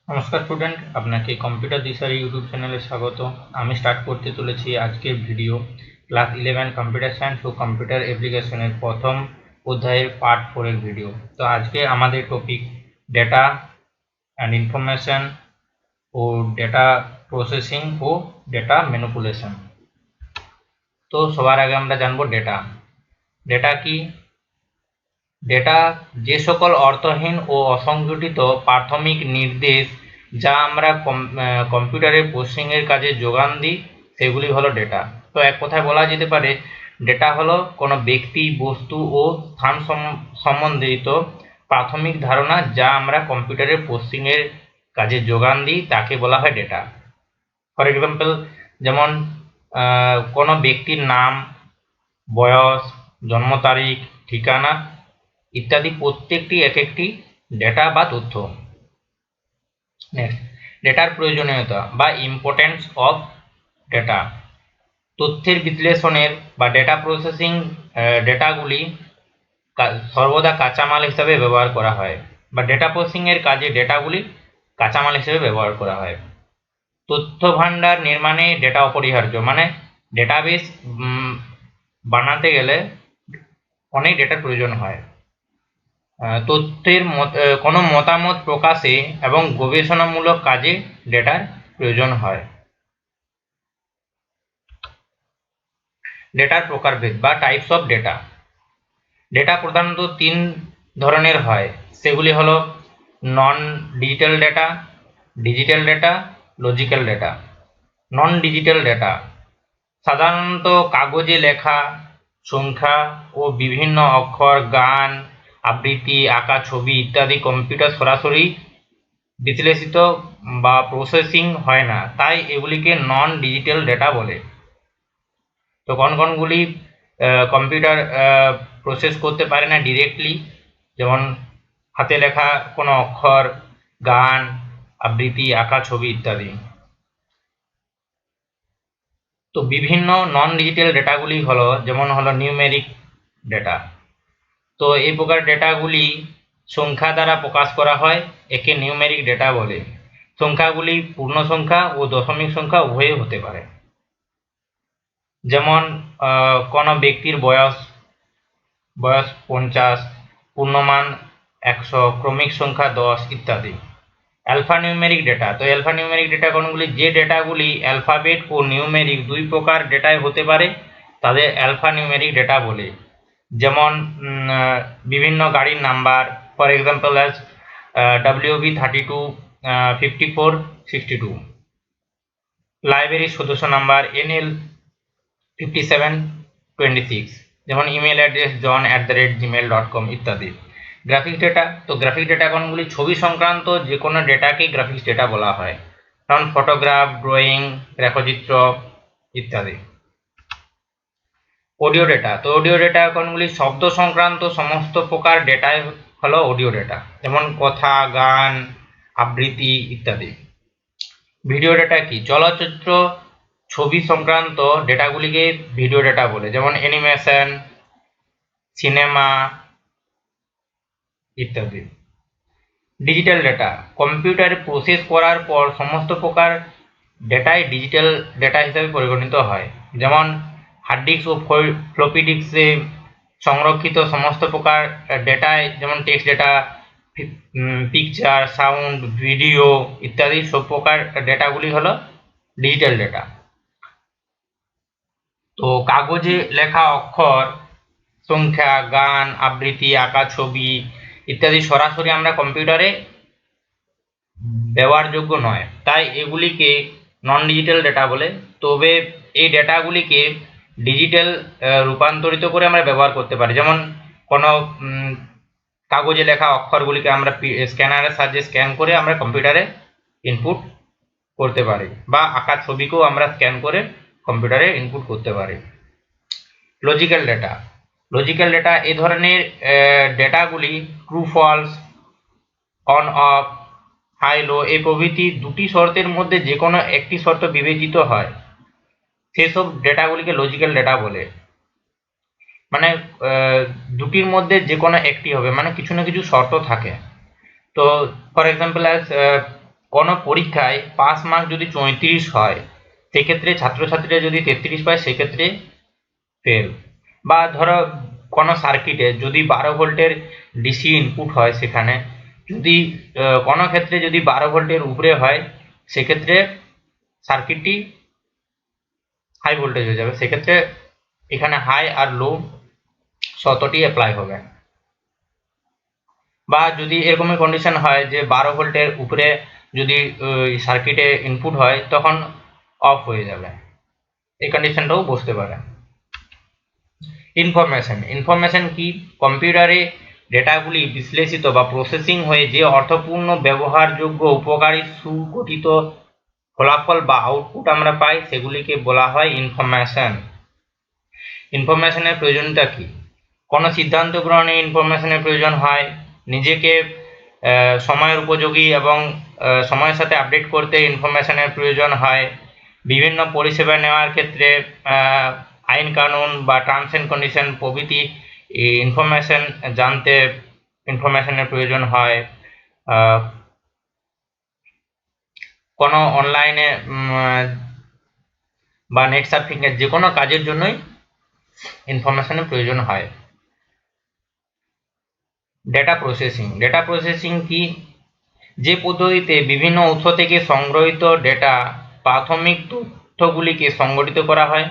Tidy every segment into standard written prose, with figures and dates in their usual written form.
নমস্কার স্টুডেন্ট, আপনাকে কম্পিউটার দিশারি ইউটিউব চ্যানেলে স্বাগত। আমি স্টার্ট করতে চলেছি আজকের ভিডিও ক্লাস 11 কম্পিউটার সায়েন্স ও কম্পিউটার অ্যাপ্লিকেশনের প্রথম অধ্যায়ের পার্ট 4 এর ভিডিও। তো আজকে আমাদের টপিক ডেটা অ্যান্ড ইনফরমেশন ও ডেটা প্রসেসিং ও ডেটা ম্যানিপুলেশন। তো সবার আগে আমরা জানবো ডেটা। ডেটা কি? ডেটা যে সকল অর্থহীন ও অসংগঠিত প্রাথমিক নির্দেশ যা আমরা কম্পিউটারের প্রসেসিংয়ের কাজে যোগান দিই সেগুলি হলো ডেটা। তো এক কথায় বলা যেতে পারে ডেটা হলো কোনো ব্যক্তি, বস্তু ও স্থান সম্বন্ধিত প্রাথমিক ধারণা যা আমরা কম্পিউটারের প্রসেসিংয়ের কাজে যোগান দিই তাকে বলা হয় ডেটা। ফর এক্সাম্পল, যেমন কোনো ব্যক্তির নাম, বয়স, জন্ম তারিখ, ঠিকানা ইত্যাদি প্রত্যেকটি এক একটি ডেটা বা তথ্য। নেক্সট, ডেটার প্রয়োজনীয়তা বা ইম্পর্টেন্স অফ ডেটা। তথ্যের বিশ্লেষণের বা ডেটা প্রসেসিং ডেটাগুলি সর্বদা কাঁচামাল হিসাবে ব্যবহার করা হয়, বা ডেটা প্রসেসিং এর কাজে ডেটাগুলি কাঁচামাল হিসেবে ব্যবহার করা হয়। তথ্য ভান্ডার নির্মাণে ডেটা অপরিহার্য, মানে ডেটাবেস বানাতে গেলে অনেক ডেটার প্রয়োজন হয়। তথ্যের কোনো মতামত প্রকাশে এবং গবেষণামূলক কাজে ডেটার প্রয়োজন হয়। ডেটার প্রকারভেদ বা টাইপস অফ ডেটা। ডেটা প্রধানত তিন ধরনের হয়, সেগুলি হলো নন digital data, digital data, logical data. নন ডিজিটাল ডেটা সাধারণত কাগজে লেখা সংখ্যা ও বিভিন্ন অক্ষর, গান, আবৃত্তি, আঁকা ছবি ইত্যাদি কম্পিউটার সরাসরি বিশ্লেষিত বা প্রসেসিং হয় না, তাই এগুলিকে নন ডিজিটাল ডেটা বলে। তো কোনগুলি কম্পিউটার প্রসেস করতে পারে না ডিরেক্টলি, যেমন হাতে লেখা কোনো অক্ষর, গান, আবৃত্তি, আঁকা ছবি ইত্যাদি। তো বিভিন্ন নন ডিজিটাল ডেটাগুলি হলো, যেমন হলো নিউমেরিক ডেটা। তো এই প্রকার ডেটাগুলি সংখ্যা দ্বারা প্রকাশ করা হয়, একে নিউমেরিক ডেটা বলে। সংখ্যাগুলি পূর্ণ সংখ্যা ও দশমিক সংখ্যা উভয়ই হতে পারে। যেমন কোনো ব্যক্তির বয়স 50, পূর্ণমান 100, ক্রমিক সংখ্যা 10 ইত্যাদি। অ্যালফানিউমেরিক ডেটা। তো অ্যালফানিউমেরিক ডেটা কোনগুলি? যে ডেটাগুলি অ্যালফাবেট ও নিউমেরিক দুই প্রকার ডেটায় হতে পারে তাদের অ্যালফানিউমেরিক ডেটা বলে। যেমন বিভিন্ন গাড়ির number, for example as WB 32 54 62, লাইব্রেরির সদস্য নাম্বার NL 57 26, যেমন ইমেল অ্যাড্রেস john@gmail.com ইত্যাদি। Graphics data. তো গ্রাফিক ডেটা কোনগুলি? ছবি সংক্রান্ত যে কোনো ডেটাকে গ্রাফিক্স ডেটা বলা হয়, যেমন ফটোগ্রাফ, ড্রয়িং, রেখচিত্র ইত্যাদি। Audio data. তো অডিও ডেটা কোনগুলি? শব্দ সংক্রান্ত সমস্ত প্রকার ডেটাই হলো অডিও ডেটা, যেমন কথা, গান, আবৃত্তি ইত্যাদি। ভিডিও ডেটা কি? চলচ্চিত্র, ছবি সংক্রান্ত ডেটাগুলিকে ভিডিও ডেটা বলে, যেমন অ্যানিমেশন, সিনেমা ইত্যাদি। Digital data. কম্পিউটারে প্রসেস করার পর সমস্ত প্রকার ডেটাই ডিজিটাল ডেটা হিসেবে পরিগণিত হয়, যেমন হার্ড ডিস্ক ও ফ্লপি ডিস্কে সংরক্ষিত সমস্ত প্রকার ডেটায়, যেমন text data, picture, sound, video ইত্যাদি সব প্রকার ডেটাগুলি হলো ডিজিটাল ডেটা। তো কাগজে লেখা অক্ষর, সংখ্যা, গান, আবৃত্তি, আঁকা ছবি ইত্যাদি সরাসরি আমরা কম্পিউটারে ব্যবহারযোগ্য নয়, তাই এগুলিকে নন ডিজিটাল ডেটা বলে। তবে এই ডেটাগুলিকে ডিজিটাল রূপান্তরিত করে আমরা ব্যবহার করতে পারি, যেমন কোনো কাগজে লেখা অক্ষরগুলিকে আমরা স্ক্যানারের সাহায্যে স্ক্যান করে আমরা কম্পিউটারে ইনপুট করতে পারি, বা আঁকা ছবিকেও আমরা স্ক্যান করে কম্পিউটারে ইনপুট করতে পারি। Logical data. লজিক্যাল ডেটা এই ধরনের ডেটাগুলি true, false, on, off, high, low এই প্রভৃতি দুটি শর্তের মধ্যে যে কোনো একটি শর্ত বিবেচিত হয় সেসব ডেটাগুলিকে লজিক্যাল ডেটা বলে। মানে দুটির মধ্যে যে কোনো একটি হবে, মানে কিছু না কিছু শর্ত থাকে। তো ফর এক্সাম্পল অ্যাজ কোনো পরীক্ষায় পাস মার্ক যদি 34 হয় সেক্ষেত্রে ছাত্রছাত্রীরা যদি 33 পায় সেক্ষেত্রে ফেল। বা ধরো কোনো সার্কিটে যদি 12 ভোল্টের ডিসি ইনপুট হয়, সেখানে যদি কোনো ক্ষেত্রে যদি 12 ভোল্টের উপরে হয় সেক্ষেত্রে সার্কিটটি হাই ভোল্টেজ হয়ে যাবে, সেক্ষেত্রে এখানে হাই আর লো শর্তটি অ্যাপ্লাই হবে। বা যদি এরকমই কন্ডিশন হয় যে 12 ভোল্টের উপরে যদি সার্কিটে ইনপুট হয় তখন অফ হয়ে যাবে, এই কন্ডিশনটাও বসতে পারে। ইনফরমেশন কি? কম্পিউটারে ডেটাগুলি বিশ্লেষিত বা প্রসেসিং হয়ে যে অর্থপূর্ণ, ব্যবহারযোগ্য, উপকারী, সুগঠিত ফলাফল বা আউটপুট আমরা পাই সেগুলিকে বলা হয় ইনফরমেশন। ইনফরমেশনের প্রয়োজনটা কি? কোনো সিদ্ধান্ত গ্রহণে ইনফরমেশনের প্রয়োজন হয়, নিজেকে সময়ের উপযোগী এবং সময়ের সাথে আপডেট করতে ইনফরমেশনের প্রয়োজন হয়, বিভিন্ন পরিষেবা নেওয়ার ক্ষেত্রে আইন কানুন বা টার্মস অ্যান্ড কন্ডিশন প্রভৃতি ইনফরমেশন জানতে ইনফরমেশনের প্রয়োজন হয়, কোনো অনলাইনে বা নেট সার্ফিংয়ের যে কোনো কাজের জন্যই ইনফরমেশনের প্রয়োজন হয়। ডেটা প্রসেসিং কি? যে পদ্ধতিতে বিভিন্ন উৎস থেকে সংগ্রহীত ডেটা প্রাথমিক তথ্যগুলিকে সংগঠিত করা হয়,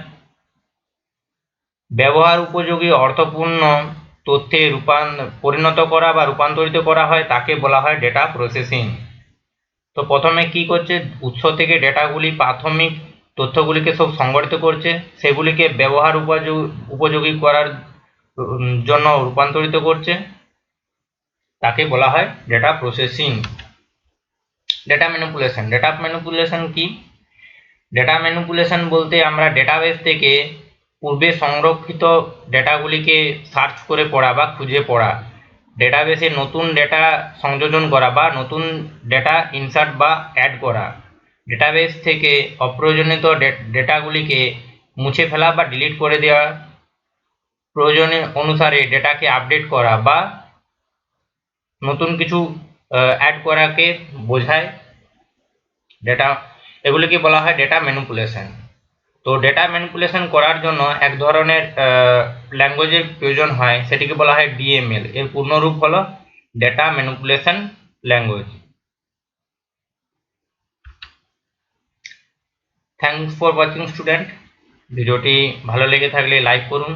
ব্যবহার উপযোগী অর্থপূর্ণ তথ্যে পরিণত করা বা রূপান্তরিত করা হয়, তাকে বলা হয় ডেটা প্রসেসিং। তো প্রথমে কি করছে, উৎস থেকে ডেটাগুলি প্রাথমিক তথ্যগুলিকে সব সংগঠিত করছে, সেগুলিকে ব্যবহার উপযোগী করার জন্য রূপান্তরিত করছে, তাকে বলা হয় ডেটা প্রসেসিং। ডেটা ম্যানিপুলেশন কি? ডেটা ম্যানিপুলেশন বলতে আমরা ডেটাবেস থেকে পূর্বে সংরক্ষিত ডেটাগুলিকে সার্চ করে পড়া বা খুঁজে পড়া, ডেটাবেসে নতুন ডেটা সংযোজন করা বা নতুন ডেটা ইনসার্ট বা অ্যাড করা, ডেটাবেস থেকে অপ্রয়োজনীয় ডেটাগুলিকে মুছে ফেলা বা ডিলিট করে দেওয়া, প্রয়োজন অনুসারে ডেটাকে আপডেট করা বা নতুন কিছু অ্যাড করাকে বোঝায় ডেটা, এগুলিকে বলা হয় ডেটা ম্যানিপুলেশন। তো ডেটা ম্যানিপুলেশন করার জন্য এক ধরনের ল্যাঙ্গুয়েজের প্রয়োজন হয়, সেটিকে বলা হয় ডিএমএল। এর পূর্ণরূপ হলো data manipulation language. Thanks for watching student. ভিডিওটি ভালো লেগে থাকলে লাইক করুন,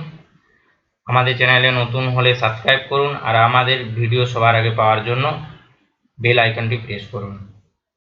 আমাদের চ্যানেলে নতুন হলে সাবস্ক্রাইব করুন, আর আমাদের ভিডিও সবার আগে পাওয়ার জন্য বেল আইকনটি প্রেস করুন।